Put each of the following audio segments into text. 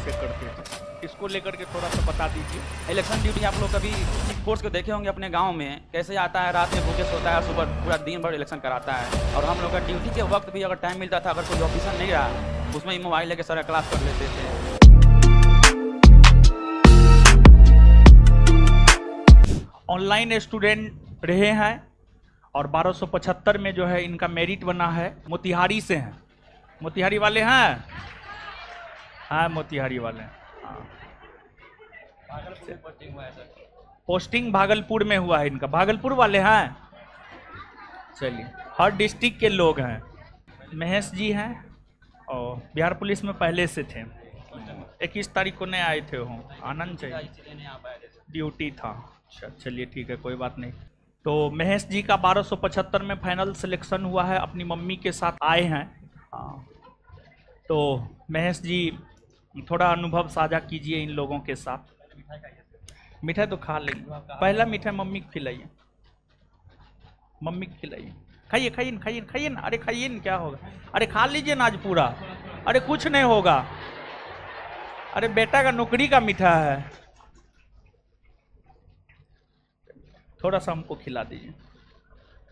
कैसे करते थे, इसको लेकर के थोड़ा सा बता दीजिए। इलेक्शन ड्यूटी आप लोग कभी किसी फोर्स को देखे होंगे अपने गांव में, कैसे आता है, रात में भूखे सोता है, सुबह पूरा दिन भर इलेक्शन कराता है। और हम लोग का ड्यूटी के वक्त भी अगर टाइम मिलता था, अगर कोई ऑफिसर नहीं रहा, उसमें ही मोबाइल लेके सारा क्लास कर लेते थे। ऑनलाइन स्टूडेंट रहे हैं और 1275 में जो है इनका मेरिट बना है। मोतिहारी से हैं, मोतिहारी वाले हैं, हाँ मोतिहारी वाले हैं। पोस्टिंग भागलपुर में हुआ है इनका, भागलपुर वाले हैं। चलिए, हर डिस्ट्रिक्ट के लोग हैं। महेश जी हैं और बिहार पुलिस में पहले से थे। 21 तारीख को नहीं आए थे, हो आनंद चाहिए, ड्यूटी था। अच्छा चलिए ठीक है, कोई बात नहीं। तो महेश जी का 1275 में फाइनल सिलेक्शन हुआ है, अपनी मम्मी के साथ आए हैं। तो महेश जी थोड़ा अनुभव साझा कीजिए इन लोगों के साथ। मिठाई तो खा लेंगे, पहला मिठाई मम्मी को खिलाइए, मम्मी को खिलाइए। खाइए खाइए खाइए खाइए ना, अरे खाइए ना, क्या होगा, अरे खा लीजिए ना आज पूरा, अरे कुछ नहीं होगा, अरे बेटा का नौकरी का मिठा है, थोड़ा सा हमको खिला दीजिए,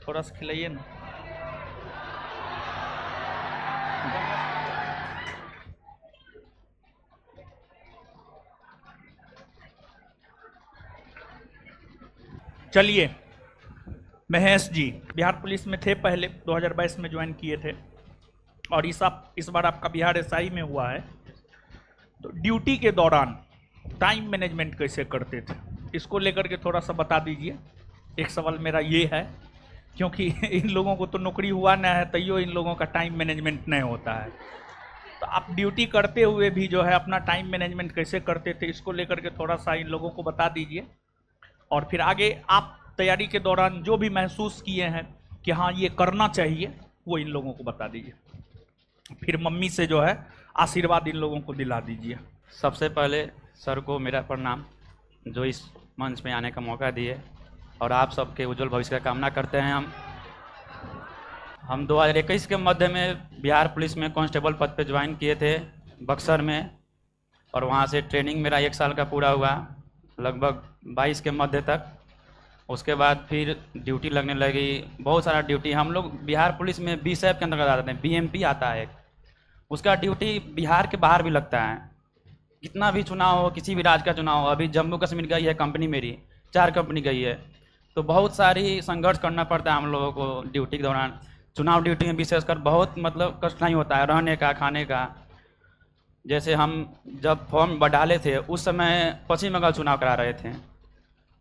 थोड़ा सा खिलाइए ना। चलिए, महेश जी बिहार पुलिस में थे पहले, 2022 में ज्वाइन किए थे और इस बार आपका बिहार एसआई में हुआ है। तो ड्यूटी के दौरान टाइम मैनेजमेंट कैसे करते थे, इसको लेकर के थोड़ा सा बता दीजिए। एक सवाल मेरा ये है, क्योंकि इन लोगों को तो नौकरी हुआ ना है, तैयो इन लोगों का टाइम मैनेजमेंट नहीं होता है। तो आप ड्यूटी करते हुए भी जो है अपना टाइम मैनेजमेंट कैसे करते थे, इसको लेकर के थोड़ा सा इन लोगों को बता दीजिए। और फिर आगे आप तैयारी के दौरान जो भी महसूस किए हैं कि हाँ ये करना चाहिए, वो इन लोगों को बता दीजिए। फिर मम्मी से जो है आशीर्वाद इन लोगों को दिला दीजिए। सबसे पहले सर को मेरा प्रणाम, जो इस मंच में आने का मौका दिए, और आप सबके उज्जवल भविष्य का कामना करते हैं। हम 2021 के मध्य में बिहार पुलिस में कांस्टेबल पद पे ज्वाइन किए थे बक्सर में, और वहाँ से ट्रेनिंग मेरा 1 साल का पूरा हुआ, लगभग 22 के मध्य तक। उसके बाद फिर ड्यूटी लगने लगी, बहुत सारा ड्यूटी। हम लोग बिहार पुलिस में बीएसएफ के अंतर्गत आते हैं, बीएमपी आता है, उसका ड्यूटी बिहार के बाहर भी लगता है। कितना भी चुनाव हो, किसी भी राज्य का चुनाव हो, अभी जम्मू कश्मीर गई है कंपनी मेरी, 4 कंपनी गई है, तो बहुत सारी संघर्ष करना पड़ता है हम लोगों को ड्यूटी के दौरान। चुनाव ड्यूटी में विशेषकर बहुत मतलब कठिनाई होता है, रहने का, खाने का। जैसे हम जब फॉर्म डाले थे उस समय पश्चिम बंगाल चुनाव करा रहे थे,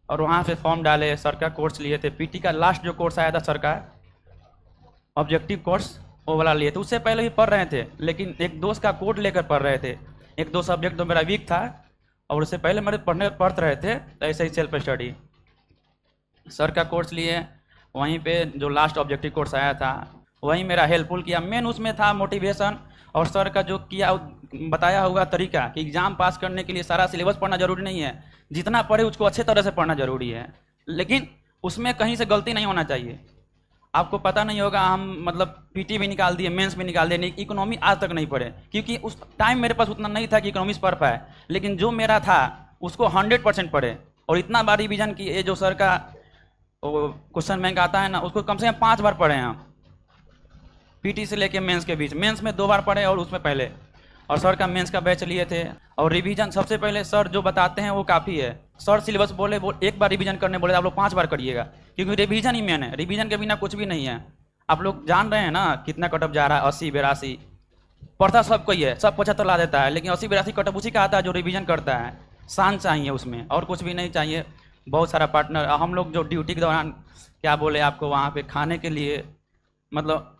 और वहाँ से फॉर्म डाले, सर का कोर्स लिए थे। पीटी का लास्ट जो कोर्स आया था सर का, ऑब्जेक्टिव कोर्स, वो वाला लिए थे। उससे पहले भी पढ़ रहे थे, लेकिन एक दोस्त का कोड लेकर पढ़ रहे थे। एक दो सब्जेक्ट तो मेरा वीक था, और उससे पहले मेरे पढ़ते रहे थे, ऐसे ही सेल्फ स्टडी। सर का कोर्स लिए, वहीं पे जो लास्ट ऑब्जेक्टिव कोर्स आया था वहीं मेरा हेल्पफुल किया। मेन उसमें था मोटिवेशन, और सर का जो किया बताया हुआ तरीका कि एग्ज़ाम पास करने के लिए सारा सिलेबस पढ़ना जरूरी नहीं है, जितना पढ़े उसको अच्छे तरह से पढ़ना जरूरी है, लेकिन उसमें कहीं से गलती नहीं होना चाहिए। आपको पता नहीं होगा, हम मतलब पीटी भी निकाल दिए, मेंस भी निकाल दिए, इकोनॉमी आज तक नहीं पढ़े, क्योंकि उस टाइम मेरे पास उतना नहीं था कि इकोनॉमिक्स पढ़ पाए। लेकिन जो मेरा था उसको 100% पढ़े, और इतना बार रिविजन की। ये जो सर का क्वेश्चन बैंक आता है ना, उसको कम से कम 5 बार पढ़े हैं, पीटी से लेके मेंस के बीच। मेंस में 2 बार पढ़े और उसमें पहले, और सर का मेंस का बैच लिए थे। और रिवीजन सबसे पहले सर जो बताते हैं वो काफ़ी है। सर सिलेबस बोले एक बार रिवीजन करने बोले, आप लोग 5 बार करिएगा, क्योंकि रिवीजन ही मेन है, रिवीजन के बिना कुछ भी नहीं है। आप लोग जान रहे हैं ना कितना कटअप जा रहा है, 80 82 पढ़ता सब कोई है, सब 75 ला देता है, लेकिन 80 82 कटअप उसी का आता है जो रिवीजन करता है। शान चाहिए उसमें, और कुछ भी नहीं चाहिए। बहुत सारा पार्टनर, हम लोग जो ड्यूटी के दौरान क्या बोले आपको, वहाँ पे खाने के लिए, मतलब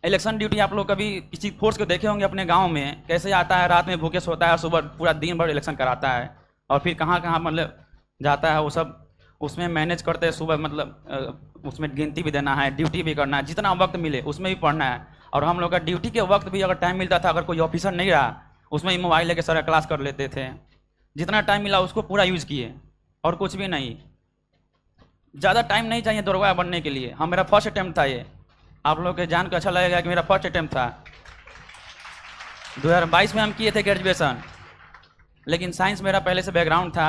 इलेक्शन ड्यूटी आप लोग कभी किसी फोर्स को देखे होंगे अपने गांव में, कैसे आता है, रात में भूखे सोता है, सुबह पूरा दिन भर इलेक्शन कराता है, और फिर कहाँ कहाँ मतलब जाता है, वो सब उसमें मैनेज करते हैं। सुबह मतलब उसमें गिनती भी देना है, ड्यूटी भी करना है, जितना वक्त मिले उसमें भी पढ़ना है। और हम लोग का ड्यूटी के वक्त भी अगर टाइम मिलता था, अगर कोई ऑफिसर नहीं रहा, उसमें ही मोबाइल लेके सारा क्लास कर लेते थे। जितना टाइम मिला उसको पूरा यूज़ किए, और कुछ भी नहीं। ज़्यादा टाइम नहीं चाहिए दरोगा बनने के लिए। हाँ, मेरा फर्स्ट अटैम्प्ट था ये, आप लोग के जान को अच्छा लगेगा कि मेरा फर्स्ट अटैम्प्ट था। 2022 में हम किए थे ग्रेजुएशन, लेकिन साइंस मेरा पहले से बैकग्राउंड था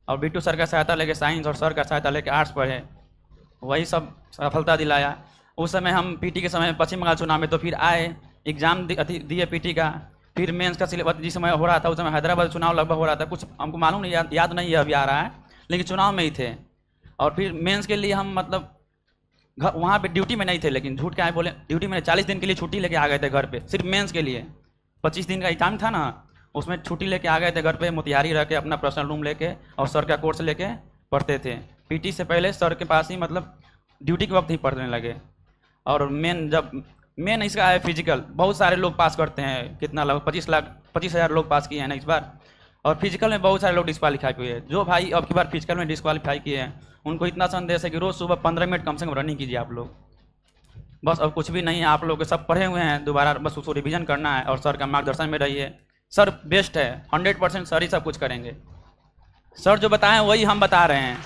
और बिट्टू सर का सहायता लेके साइंस और सर का सहायता लेके आर्ट्स पढ़े, वही सब सफलता दिलाया। उस समय हम पीटी के समय पश्चिम बंगाल चुनाव में तो फिर आए, एग्जाम दिए पीटी का, फिर मेंस का सिलेबस जिस समय हो रहा था उस समय हैदराबाद चुनाव लगभग हो रहा था, कुछ हमको मालूम नहीं, याद नहीं है अभी आ रहा है, लेकिन चुनाव में ही थे। और फिर मेंस के लिए हम मतलब वहाँ पे ड्यूटी में नहीं थे, लेकिन झूठ क्या है बोले, ड्यूटी में 40 दिन के लिए छुट्टी लेके आ गए थे घर पे, सिर्फ मेंस के लिए 25 दिन का एग्जाम था ना, उसमें छुट्टी लेके आ गए थे घर पे, मोतिहारी रह के अपना पर्सनल रूम लेके और सर का कोर्स लेके पढ़ते थे। पीटी से पहले सर के पास ही मतलब ड्यूटी के वक्त ही पढ़ने लगे। और मेन इसका है फिजिकल, बहुत सारे लोग पास करते हैं, कितना लगभग 25,000 लोग पास किए हैं ना इस बार। और फिजिकल में बहुत सारे लोग डिस्क्वालीफाई हुए हैं। जो भाई अब की बार फिजिकल में डिस्क्वालीफाई किए हैं उनको इतना संदेश है कि रोज़ सुबह 15 मिनट कम से कम रनिंग कीजिए आप लोग, बस। अब कुछ भी नहीं है, आप लोग के सब पढ़े हुए हैं, दोबारा बस उसको रिवीजन करना है और सर का मार्गदर्शन में रहिए। सर बेस्ट है, 100% सर ही सब कुछ करेंगे। सर जो बताएं वही हम बता रहे हैं,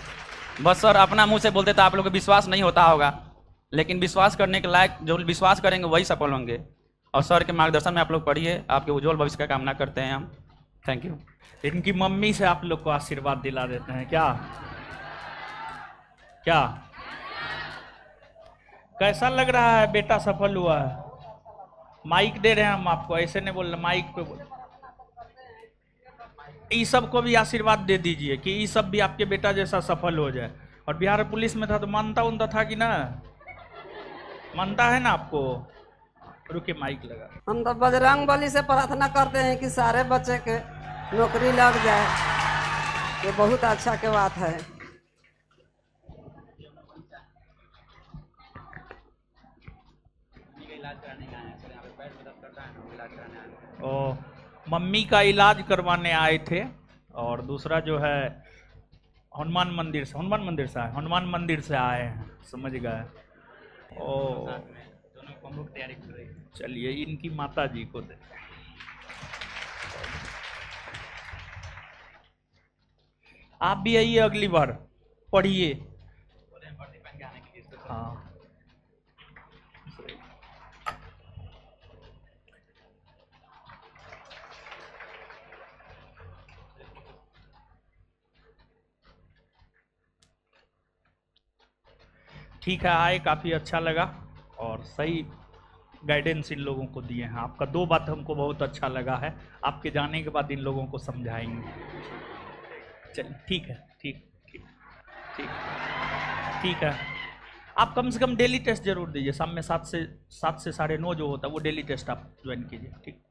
बस सर अपना मुंह से बोलते तो आप लोग को विश्वास नहीं होता होगा, लेकिन विश्वास करने के लायक जो विश्वास करेंगे वही सफल होंगे। और सर के मार्गदर्शन में आप लोग पढ़िए, आपके उज्जवल भविष्य का कामना करते हैं हम। Thank you. इनकी मम्मी से आप लोग को आशीर्वाद दिला देते हैं क्या? क्या कैसा लग रहा है? बेटा सफल हुआ है। माइक दे रहे हैं हम आपको, ऐसे नहीं बोल रहे, माइक पे बोल। ई सब को भी आशीर्वाद दे दीजिए कि ई सब भी आपके बेटा जैसा सफल हो जाए। और बिहार पुलिस में था तो मानता उनता था कि ना? मानता है ना आपको? रुके माइक लगा। हम तो बजरंग बली से प्रार्थना करते हैं कि सारे बच्चे के नौकरी लग जाए, ये बहुत अच्छा के बात है। ओ, मम्मी का इलाज करवाने आए थे। और दूसरा जो है हनुमान मंदिर से आए हैं, समझ गए? ओ, तैयारी कर रही है। चलिए इनकी माता जी को दे। आप भी आइए अगली बार, पढ़िए। हाँ ठीक है, आए, काफ़ी अच्छा लगा और सही गाइडेंस इन लोगों को दिए हैं। आपका 2 बात हमको बहुत अच्छा लगा है, आपके जाने के बाद इन लोगों को समझाएंगे। चलिए ठीक है, ठीक है। आप कम से कम डेली टेस्ट जरूर दीजिए, शाम में 7 से 9:30 जो होता है वो डेली टेस्ट आप ज्वाइन कीजिए, ठीक।